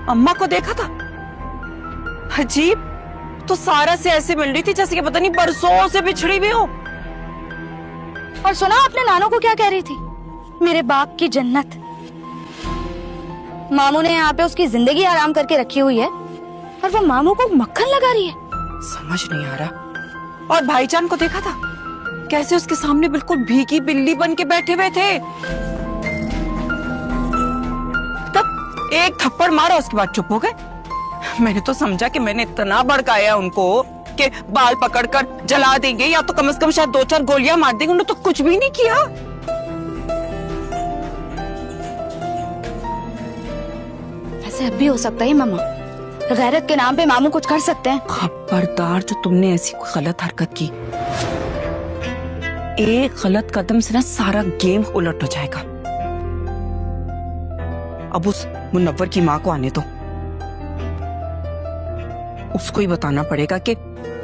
अम्मा को देखा था? अजीब, तो सारा से ऐसे मिल रही थी जैसे कि पता नहीं बरसों से बिछड़ी हुई हो। और सुना आपने नानो को क्या कह रही थी? मेरे बाप की जन्नत। मामू ने यहाँ पे उसकी जिंदगी आराम करके रखी हुई है और वो मामू को मक्खन लगा रही है। समझ नहीं आ रहा। और भाईजान को देखा था? कैसे उसके सामने बिल्कुल भीगी बिल्ली बन के बैठे हुए थे। तब एक थप्पड़ मारा, उसके बाद चुप हो गए। मैंने तो समझा कि मैंने इतना भड़काया उनको कि बाल पकड़कर जला देंगे या तो कम से कम शायद 2-4 गोलियां मार देंगे। उन्होंने तो कुछ भी नहीं किया। ऐसे अब भी हो सकता है मामा, गैरत के नाम पे मामू कुछ कर सकते हैं। खबरदार, जो तुमने ऐसी कोई गलत हरकत की, एक गलत कदम से ना सारा गेम उलट हो जाएगा। अब उस मुनव्वर की माँ को आने दो, उसको ही बताना पड़ेगा कि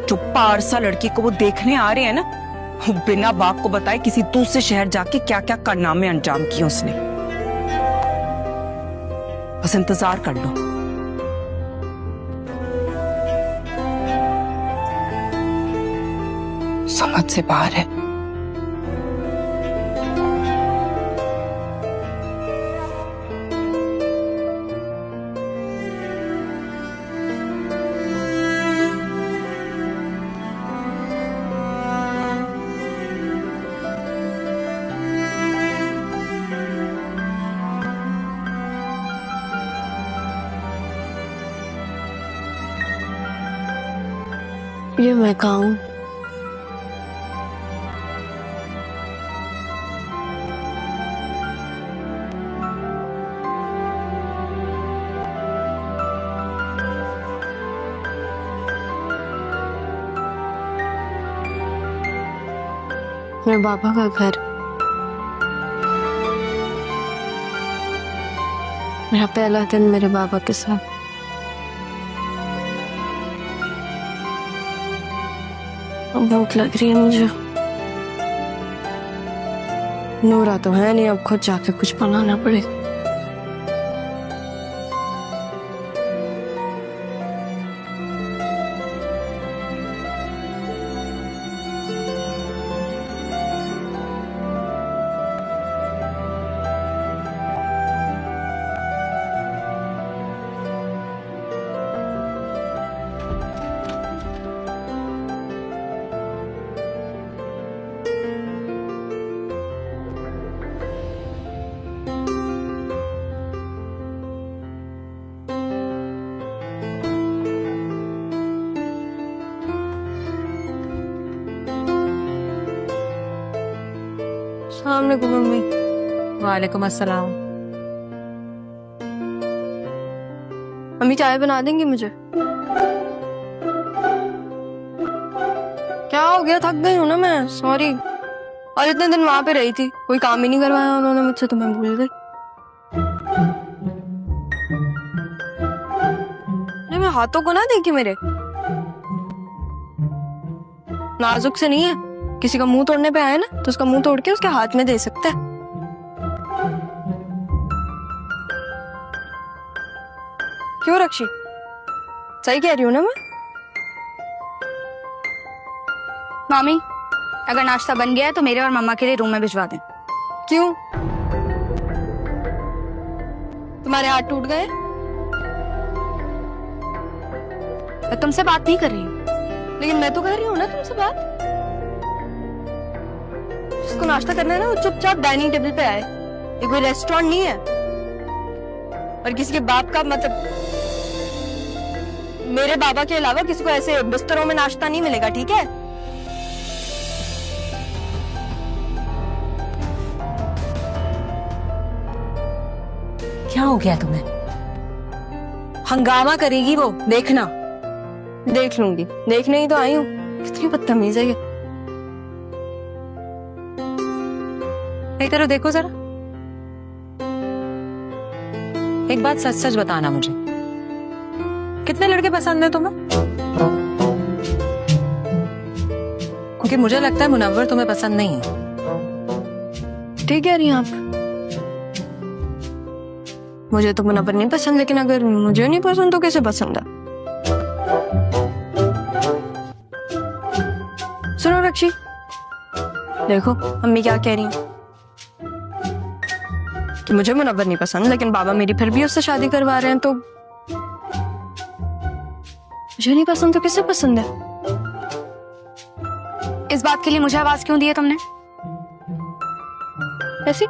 जो पारसा लड़की को वो देखने आ रहे हैं ना, वो बिना बाप को बताए किसी दूसरे शहर जाके क्या क्या कारनामे अंजाम किए उसने। बस इंतजार कर लो। समझ से बाहर है। ये मैं कहाँ हूँ? मेरे पापा का घर, मेरा पहला दिन मेरे पापा के साथ। भूख लग रही है मुझे। नूरा तो है नहीं, अब खुद जाके कुछ बनाना पड़ेगा। अस्सलामुअलैकुम मम्मी। वालेकुम अस्सलाम। मम्मी चाय बना देंगी मुझे? क्या हो गया, थक गई हूँ ना मैं, सॉरी। और इतने दिन वहां पे रही थी, कोई काम ही नहीं करवाया उन्होंने मुझसे, तो मैं भूल गई। अरे मैं हाथों को ना देखी मेरे, नाजुक से नहीं है। किसी का मुंह तोड़ने पे आए ना तो उसका मुंह तोड़ के उसके हाथ में दे सकता है। क्यों रक्षी, सही कह रही हूँ ना मैं? मामी, अगर नाश्ता बन गया है तो मेरे और मम्मा के लिए रूम में भिजवा दें। क्यों, तुम्हारे हाथ टूट गए? मैं तुमसे बात नहीं कर रही हूँ। लेकिन मैं तो कर रही हूँ ना तुमसे बात। जिसको नाश्ता करना है ना वो चुपचाप डाइनिंग टेबल पे आए, ये कोई रेस्टोरेंट नहीं है। और किसी के बाप का मतलब, मेरे बाबा के अलावा किसी को ऐसे बिस्तरों में नाश्ता नहीं मिलेगा, ठीक है? क्या हो गया तुम्हें? हंगामा करेगी वो, देखना। देख लूंगी, देखने ही तो आई हूँ। कितनी बदतमीज है ये। एक तरह देखो जरा, एक बात सच सच बताना मुझे, कितने लड़के पसंद है तुम्हें? क्योंकि मुझे लगता है मुनव्वर तुम्हें पसंद नहीं है। ठीक कह रही हैं आप। मुझे तो मुनव्वर नहीं पसंद, लेकिन अगर मुझे नहीं पसंद तो किसे पसंद है? सुनो रक्षी, देखो अम्मी क्या कह रही हैं कि मुझे मुनव्वर नहीं पसंद, लेकिन बाबा मेरी फिर भी उससे शादी करवा रहे हैं, तो मुझे नहीं पसंद तो किसे पसंद है? इस बात के लिए मुझे आवाज क्यों दी है तुमने? ऐसी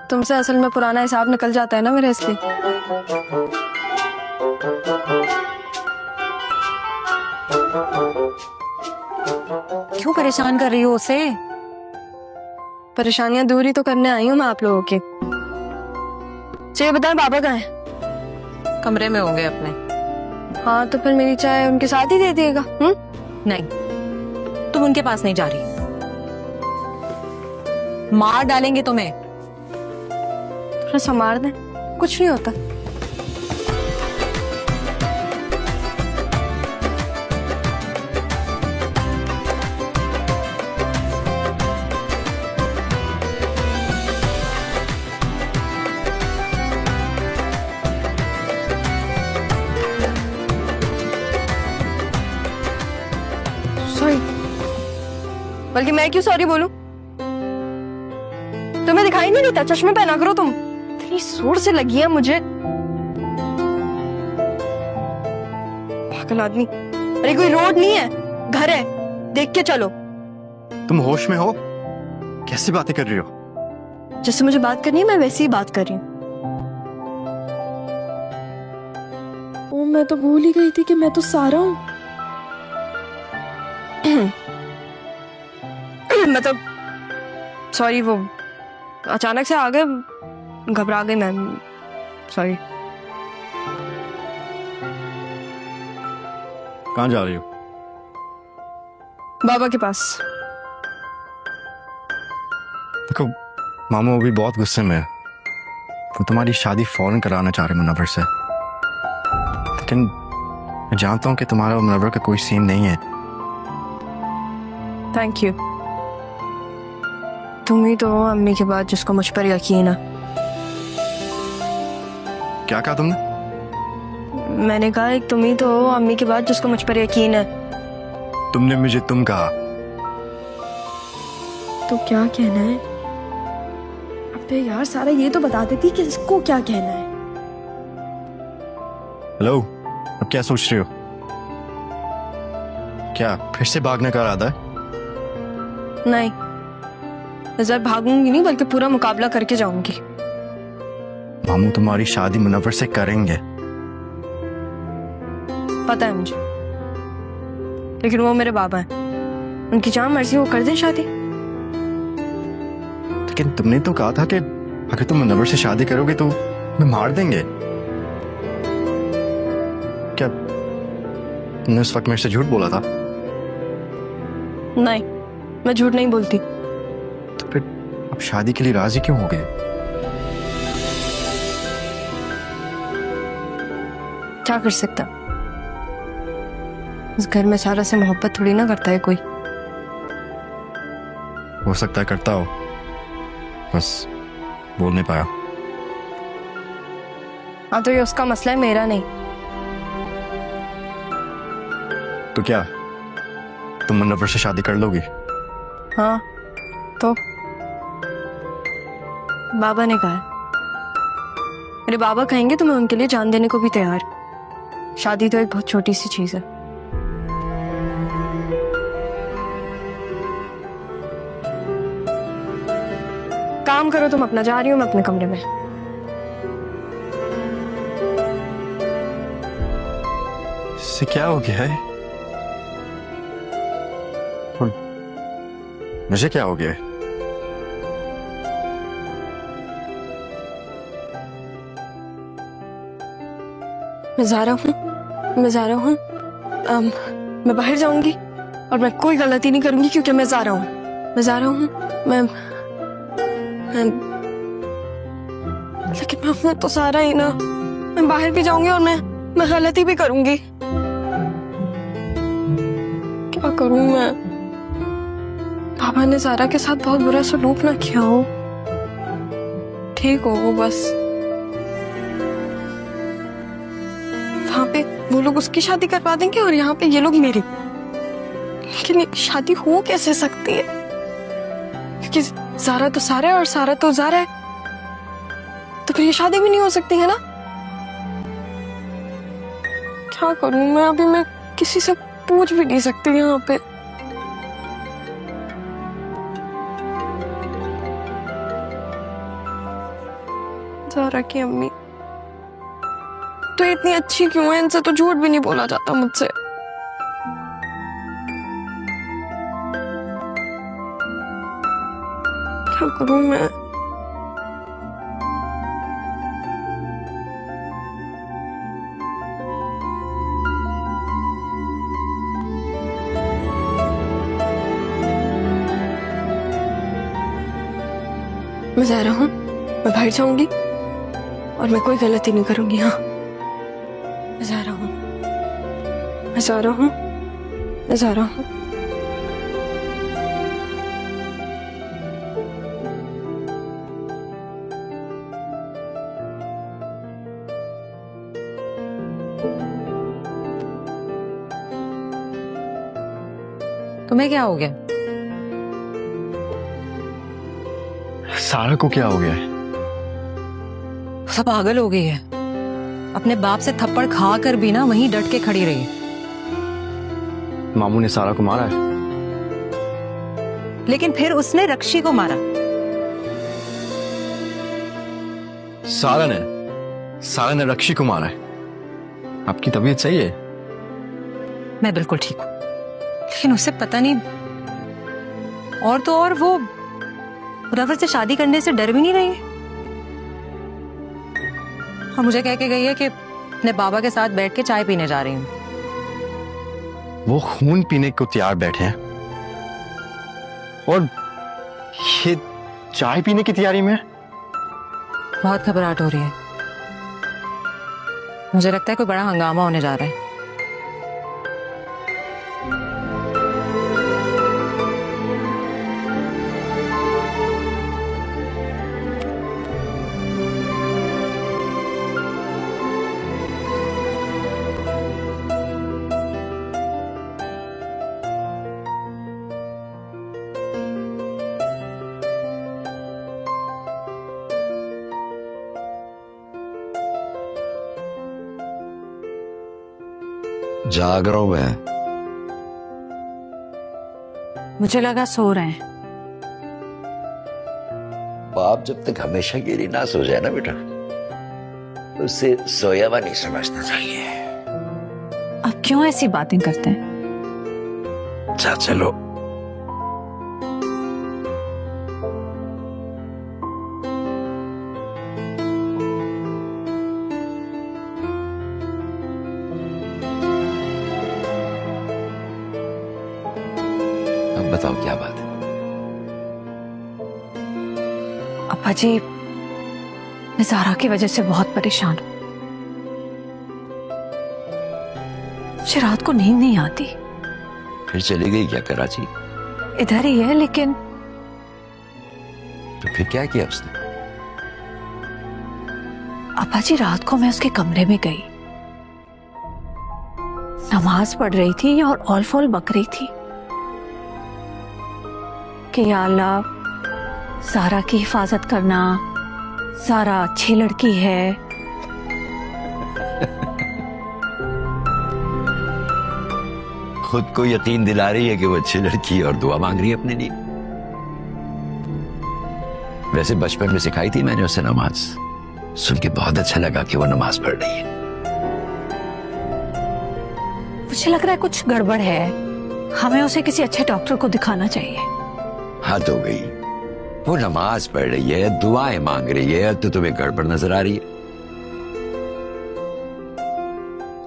तुमसे असल में पुराना हिसाब निकल जाता है ना मेरे, इसलिए। क्यों परेशान कर रही हो उसे? परेशानियां दूर ही तो करने आई हूँ मैं आप लोगों के। चलिए बताएं, बाबा कहाँ है? कमरे में होंगे अपने। हाँ तो फिर मेरी चाय उनके साथ ही दे दिएगा। नहीं, तुम उनके पास नहीं जा रही, मार डालेंगे तुम्हें। थोड़ा संभाल दें, कुछ नहीं होता। सॉरी, बल्कि मैं क्यों सॉरी बोलूं? तुम्हें दिखाई नहीं देता? चश्मे पहना करो तुम। इतनी जोर से लगी है मुझे, पागल आदमी। अरे कोई रोड नहीं है, घर है, देख के चलो। तुम होश में हो? कैसी बातें कर रही हो? जैसे मुझे बात करनी है मैं वैसी ही बात कर रही हूँ। ओ मैं तो भूल ही गई थी कि मैं तो सारा हूँ। मतलब सॉरी, वो अचानक से आ गए, घबरा गई मैं, सॉरी। कहाँ जा रही हो? बाबा के पास। देखो मामू अभी बहुत गुस्से में है, वो तुम्हारी शादी फौरन कराना चाह रहे मुनव्वर से, लेकिन मैं जानता हूँ कि तुम्हारा और मुनव्वर का कोई सीन नहीं है। Thank you. तुम ही तो हो अम्मी के बाद जिसको मुझ पर यकीन है। क्या कहा तुमने? मैंने कहा एक तुम ही तो हो अम्मी के बाद जिसको मुझ पर यकीन है। तुमने मुझे तुम कहा। तो क्या कहना है? अबे यार सारा ये तो बता देती कि इसको क्या कहना है। हेलो, अब क्या सोच रही हो? क्या फिर से भागने का इरादा है? नहीं, नजर भागूंगी नहीं, बल्कि पूरा मुकाबला करके जाऊंगी। मामू तुम्हारी शादी मुनव्वर से करेंगे। पता है मुझे, लेकिन वो मेरे बाबा हैं, उनकी जहां मर्जी वो कर दें शादी। लेकिन तुमने तो कहा था कि अगर तुम मुनव्वर से शादी करोगे तो मैं मार देंगे। क्या तुमने उस वक्त मेरे से झूठ बोला था? नहीं, मैं झूठ नहीं बोलती। तो फिर अब शादी के लिए राजी क्यों हो गए? क्या कर सकता, इस घर में सारा से मोहब्बत थोड़ी ना करता है कोई। हो सकता है करता हो, बस बोल नहीं पाया। हाँ तो ये उसका मसला है, मेरा नहीं। तो क्या तुम मुनव्वर से शादी कर लोगी? हाँ तो बाबा ने कहा, मेरे बाबा कहेंगे तो मैं उनके लिए जान देने को भी तैयार। शादी तो एक बहुत छोटी सी चीज है। काम करो तुम अपना, जा रही हूं मैं अपने कमरे में। इससे क्या हो गया है? और मुझे क्या हो गया है? मैं जा रहा हूँ, मैं जा रहा हूँ। मैं बाहर जाऊंगी और मैं कोई गलती नहीं करूंगी, क्योंकि मैं जा रहा हूँ, मैं जा रहा हूँ। मैं लेकिन मैं हूं तो सारा ही ना। मैं बाहर भी जाऊंगी और मैं गलती भी करूंगी। क्या करूं मैं? पापा ने सारा के साथ बहुत बुरा सलूक ना किया हो, ठीक हो वो बस। लोग उसकी शादी करवा देंगे और यहाँ पे ये लोग मेरी। लेकिन ये शादी हो कैसे सकती है? क्योंकि ज़ारा तो सारा है और सारा तो ज़ारा है, तो फिर ये शादी भी नहीं हो सकती है ना। क्या करूं मैं अभी? मैं किसी से पूछ भी नहीं सकती यहाँ पे। ज़ारा की अम्मी तो इतनी अच्छी क्यों है? इनसे तो झूठ भी नहीं बोला जाता मुझसे। क्या करूं मैं? मैं ज़ारा हूँ, मैं बाहर जाऊंगी और मैं कोई गलती नहीं करूंगी। हाँ, मैं ज़ारा हूँ, मैं ज़ारा हूँ, मैं ज़ारा हूँ। तुम्हें क्या हो गया? सारा को क्या हो गया है? सब पागल हो गई है। अपने बाप से थप्पड़ खा कर भी ना वहीं डट के खड़ी रही। मामू ने सारा को मारा है। लेकिन फिर उसने रक्षी को मारा। सारा ने रक्षी को मारा है। आपकी तबीयत सही है? मैं बिल्कुल ठीक हूँ, लेकिन उसे पता नहीं। और तो और वो रवर से शादी करने से डर भी नहीं रही है। और मुझे कह के गई है कि अपने बाबा के साथ बैठ के चाय पीने जा रही हूँ। वो खून पीने को तैयार बैठे हैं और ये चाय पीने की तैयारी में। बहुत घबराहट हो रही है। मुझे लगता है कोई बड़ा हंगामा होने जा रहा है। जाग रहा हूं मैं। मुझे लगा सो रहे हैं। बाप जब तक हमेशा के लिए ना सो जाए ना बेटा, तो उसे सोया हुआ नहीं समझना चाहिए। अब क्यों ऐसी बातें करते हैं? अच्छा चलो, अब बताओ क्या बात है? अप्पा जी, मैं ज़ारा की वजह से बहुत परेशान हूँ। मुझे रात को नींद नहीं आती। फिर चली गई क्या कराची? इधर ही है, लेकिन तो फिर क्या किया उसने? अप्पा जी, रात को मैं उसके कमरे में गई, नमाज पढ़ रही थी और ऑल फॉल बक रही थी कि या अल्लाह, ज़ारा की हिफाजत करना, ज़ारा अच्छी लड़की है। खुद को यकीन दिला रही है कि वो अच्छी लड़की है और दुआ मांग रही है अपने लिए। वैसे बचपन में सिखाई थी मैंने उसे नमाज, सुन के बहुत अच्छा लगा कि वो नमाज पढ़ रही है। मुझे लग रहा है कुछ गड़बड़ है। हमें उसे किसी अच्छे डॉक्टर को दिखाना चाहिए। हद हो गई, वो नमाज पढ़ रही है, दुआएं मांग रही है, तो तुम्हें गड़बड़ नजर आ रही है।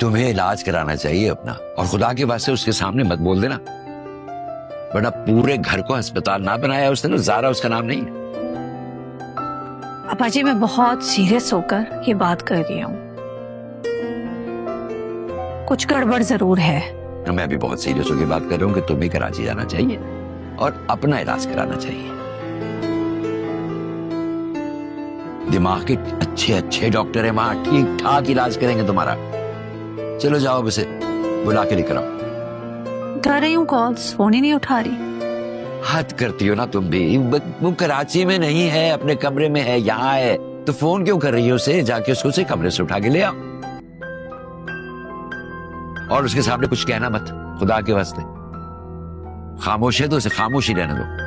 तुम्हें इलाज कराना चाहिए अपना, और खुदा के वास्ते उसके सामने मत बोल देना, वरना पूरे घर को अस्पताल ना बनाया उसने तो ज़ारा उसका नाम नहीं है। अप्पा जी, मैं बहुत सीरियस होकर ये बात कर रही हूँ। कुछ गड़बड़ जरूर है। मैं भी बहुत सीरियस होकर बात कर रहा हूँ कि तुम्हें कराची जाना चाहिए और अपना इलाज कराना चाहिए। दिमाग के अच्छे अच्छे डॉक्टर हैं वहां, ठीक ठाक इलाज करेंगे तुम्हारा। चलो जाओ अब इसे बुला के लेकर आओ। कर रही हूँ कॉल्स, फोन ही नहीं उठा रही। हद करती हो ना तुम भी। वो कराची में नहीं है, अपने कमरे में है, यहाँ है, तो फोन क्यों कर रही हो उसे? जाके उसको उसे कमरे से उठा के ले आओ और उसके सामने कुछ कहना मत, खुदा के वास्ते। खामोश है तो उसे खामोश ही रहने दो।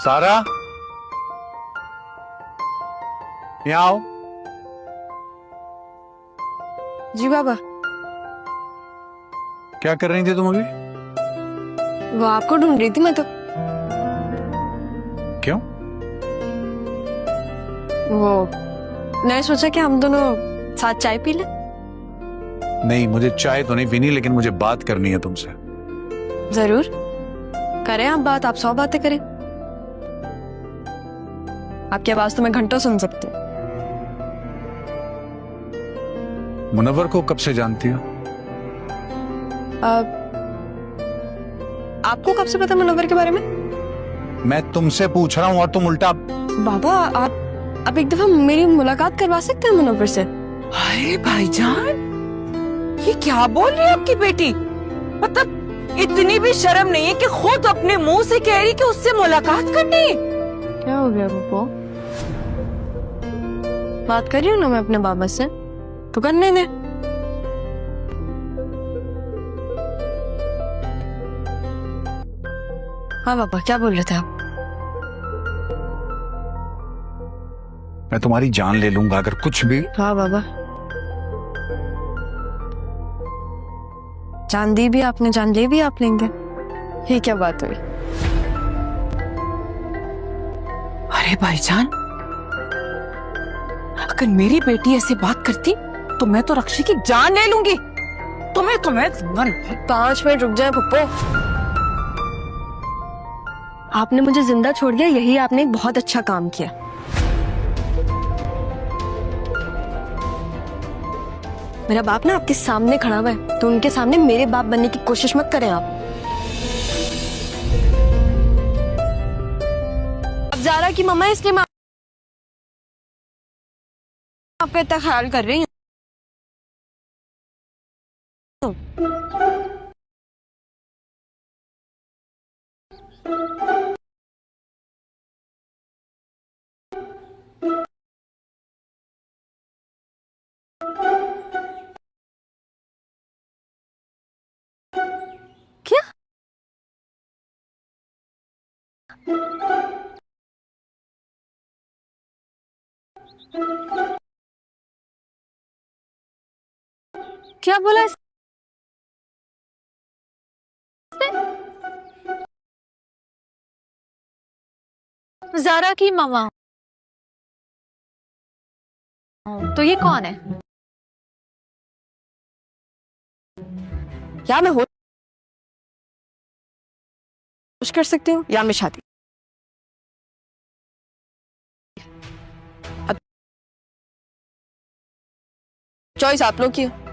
सारा, यहाँ आओ। जी बाबा। क्या कर रही थी तुम अभी? वो आपको ढूंढ रही थी मैं तो। क्यों? वो मैंने सोचा कि हम दोनों साथ चाय पी लें। नहीं, मुझे चाय तो नहीं पीनी, लेकिन मुझे बात करनी है तुमसे। जरूर करें आप बात, आप 100 बातें करें। आपकी आवाज तो मैं घंटों सुन सकती हूँ। मुनव्वर को कब से जानती हो? आपको कब से पता मुनव्वर के बारे में? मैं तुमसे पूछ रहा हूँ और तुम उल्टा। बाबा आप एक दफा मेरी मुलाकात करवा सकते हैं मुनव्वर से? अरे भाईजान, ये क्या बोल रही है आपकी बेटी? मतलब इतनी भी शर्म नहीं है कि खुद अपने मुंह से कह रही कि उससे मुलाकात करनी। क्या हो गया को? बात कर रही हूँ ना मैं अपने बाबा से, तो करने दे। हाँ बाबा, क्या बोल रहे थे आप? मैं तुम्हारी जान ले लूंगा अगर कुछ भी। हाँ बाबा, जान दी भी आपने, जान ले भी आप लेंगे। ये क्या बात हुई? अरे भाईजान, अगर मेरी बेटी ऐसी बात करती तो मैं तो रक्षी की जान ले लूंगी। तुम्हें 5 मिनट रुक जाए पप्पो। आपने मुझे जिंदा छोड़ दिया, यही आपने एक बहुत अच्छा काम किया। मेरा बाप ना आपके सामने खड़ा हुआ है, तो उनके सामने मेरे बाप बनने की कोशिश मत करें आप। अब ज़ारा की मम्मा, इसलिए मैं आपका इतना ख्याल कर रही हूँ। क्या? क्या बोला इसने? ज़ारा की मामा। तो ये कौन है? या मैं होश कर सकती हूँ या मैं शादी। अब चॉइस आप लोग की है।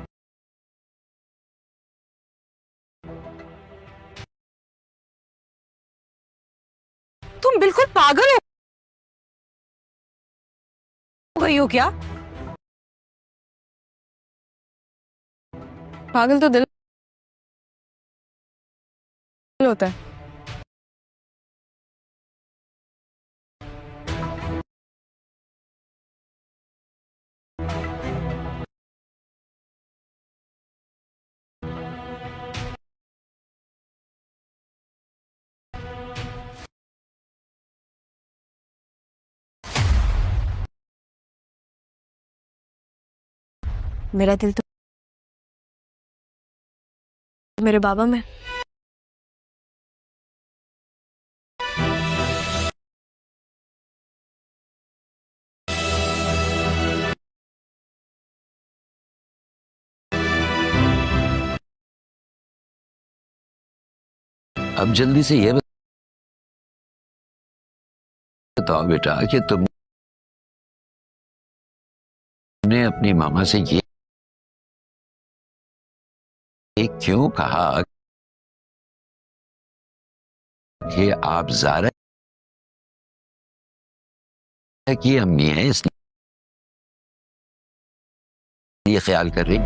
तुम बिल्कुल पागल हो गई हो क्या? पागल तो दिल होता है। मेरा दिल तो मेरे बाबा में। अब जल्दी से ये बताओ बेटा कि तुमने अपनी मामा से ये क्यों कहा कि आप ज़ारा की अम्मी है, इसलिए ख्याल कर रही?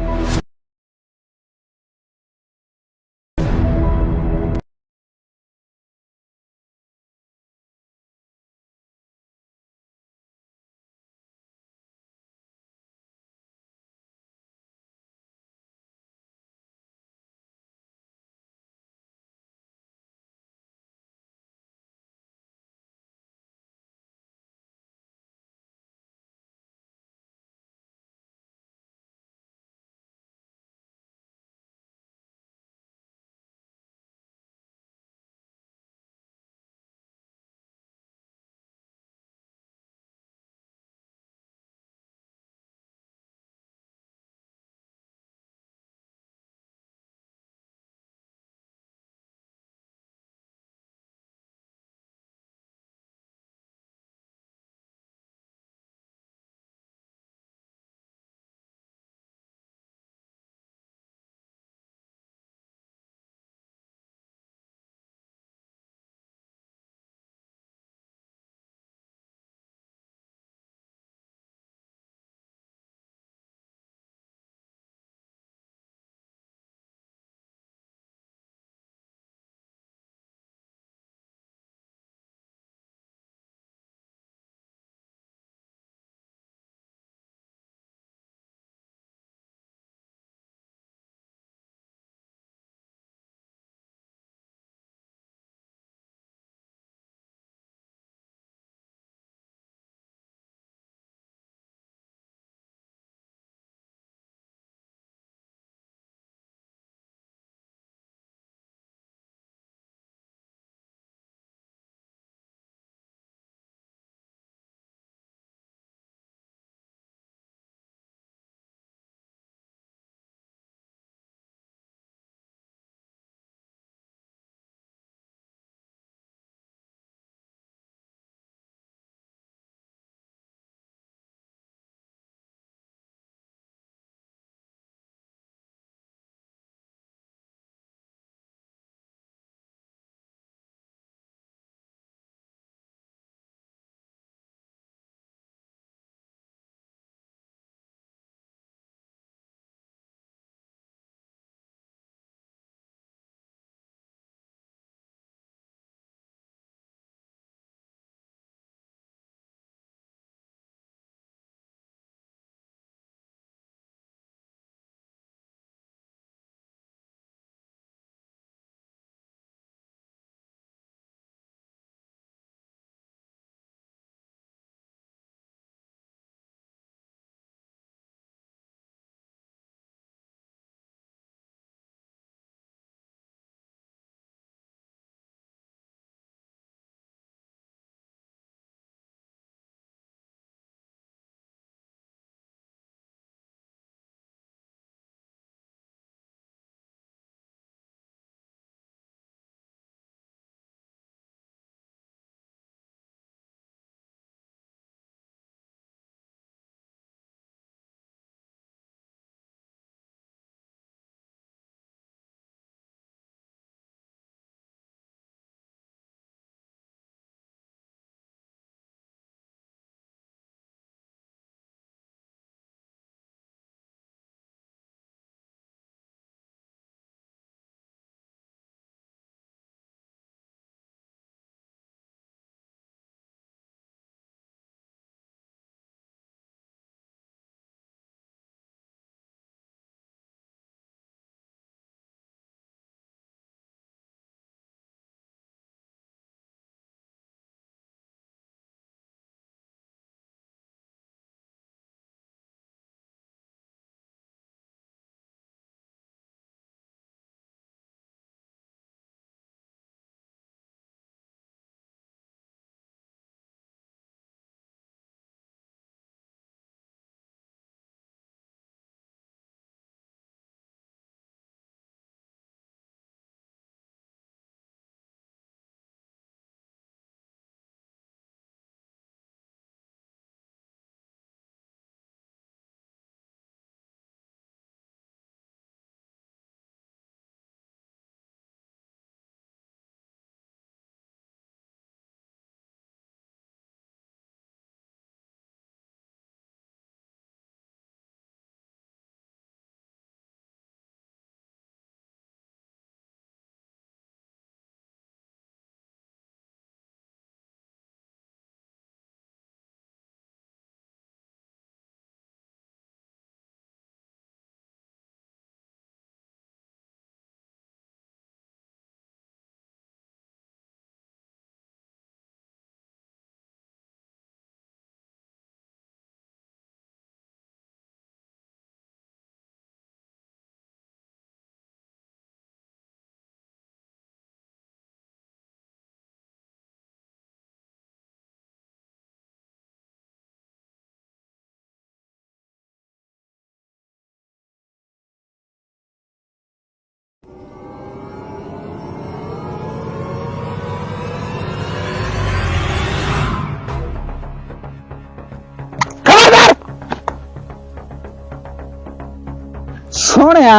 सोने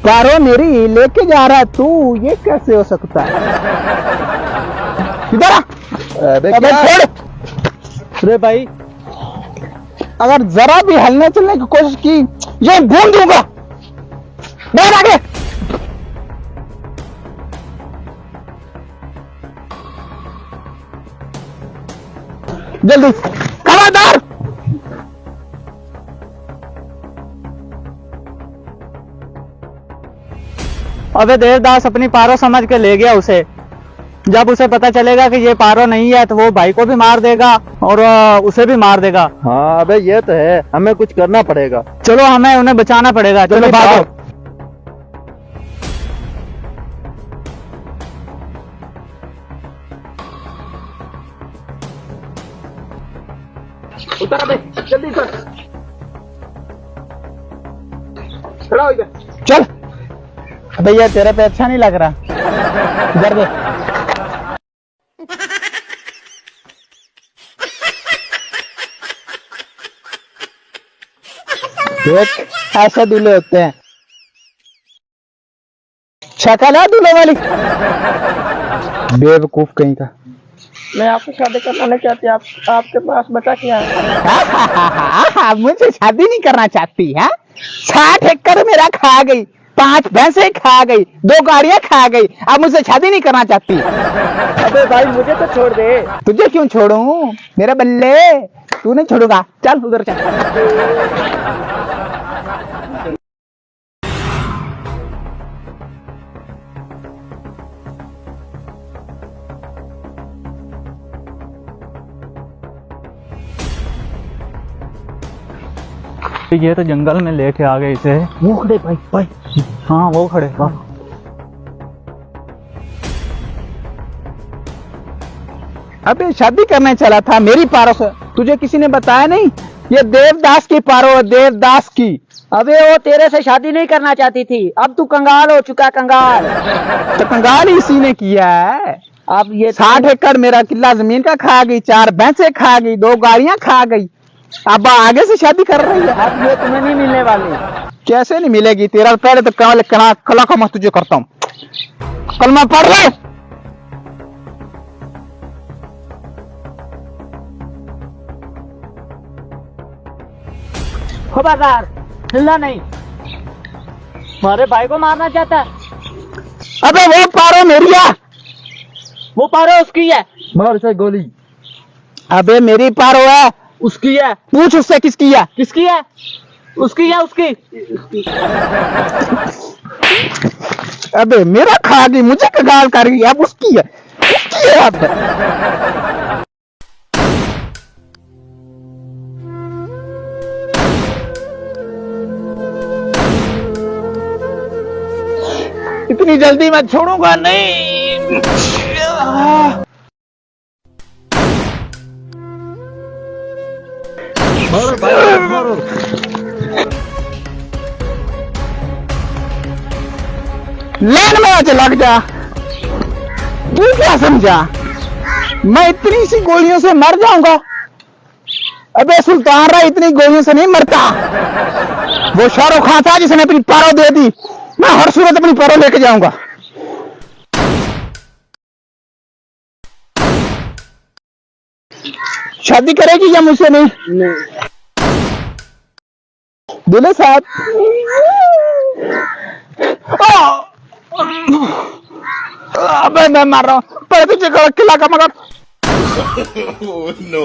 पारो मेरी लेके जा रहा है तू, ये कैसे हो सकता है? इधर आ। अबे छोड़। अरे भाई अगर जरा भी हलने चलने की कोशिश की ये भून दूंगा। बढ़ आगे। जल्दी खबरदार। अबे देवदास अपनी पारो समझ के ले गया उसे। जब उसे पता चलेगा कि ये पारो नहीं है तो वो भाई को भी मार देगा और उसे भी मार देगा। हाँ अबे ये तो है, हमें कुछ करना पड़ेगा। चलो हमें उन्हें बचाना पड़ेगा। चलो भागो। उतर अबे, जल्दी उतर। खड़ा हो इधर। चल भैया तेरे पे अच्छा नहीं लग रहा, इधर दे। देख ऐसे दूल्हे होते हैं, शक्ल है दूल्हे वाली। बेवकूफ कहीं का। मैं आपसे शादी करना नहीं चाहती, आपके पास बचा क्या है? मुझे शादी नहीं करना चाहती है? 60 एकड़ मेरा खा गई, 5 भैंसे खा गई, 2 गाड़ियां खा गई, अब मुझसे शादी नहीं करना चाहती। अबे भाई मुझे तो छोड़ दे। तुझे क्यों छोड़ूं मेरे बल्ले, तू नहीं छोड़ूंगा। चल उधर चल। ये तो जंगल में लेके आ गए इसे। वो खड़े भाई भाई। हाँ वो खड़े। वाह अबे शादी करने चला था मेरी पारो से, तुझे किसी ने बताया नहीं? ये देवदास की पारो है, देवदास की। अबे वो तेरे से शादी नहीं करना चाहती थी, अब तू कंगाल हो चुका। कंगाल तो कंगाल इसी ने किया है। अब ये 60 एकड़ मेरा किला जमीन का खा गई, 4 भैंसे खा गई, 2 गाड़ियां खा गई, अब आगे से शादी कर रही है। अब ये तुम्हें नहीं मिलने वाली। कैसे नहीं मिलेगी? तेरा पहले तो कला का मैं तुझे करता हूँ। कल मैं पढ़ ले। खबरदार हिलना नहीं, हमारे भाई को मारना चाहता है। अबे वो पारो मेरी है। वो पारो उसकी है। मार से गोली। अबे मेरी पारो है। उसकी है। पूछ उससे किसकी है। किसकी है? उसकी है। उसकी। अबे मेरा खा गई, मुझे कंगाल कर गई, अब उसकी है। उसकी है अब। इतनी जल्दी मैं छोड़ूंगा नहीं। मारो भाई मारो। लेन में आज लग जा। तू क्या समझा मैं इतनी सी गोलियों से मर जाऊंगा? अबे सुल्तान राय इतनी गोलियों से नहीं मरता। वो शाहरुख खान था जिसने अपनी पारो दे दी, मैं हर सूरत अपनी पारो लेके जाऊंगा। शादी करेगी या मुझसे नहीं? दिले साहब। अबे मैं मार रहा हूँ, पर तुझे किला का मगर। no.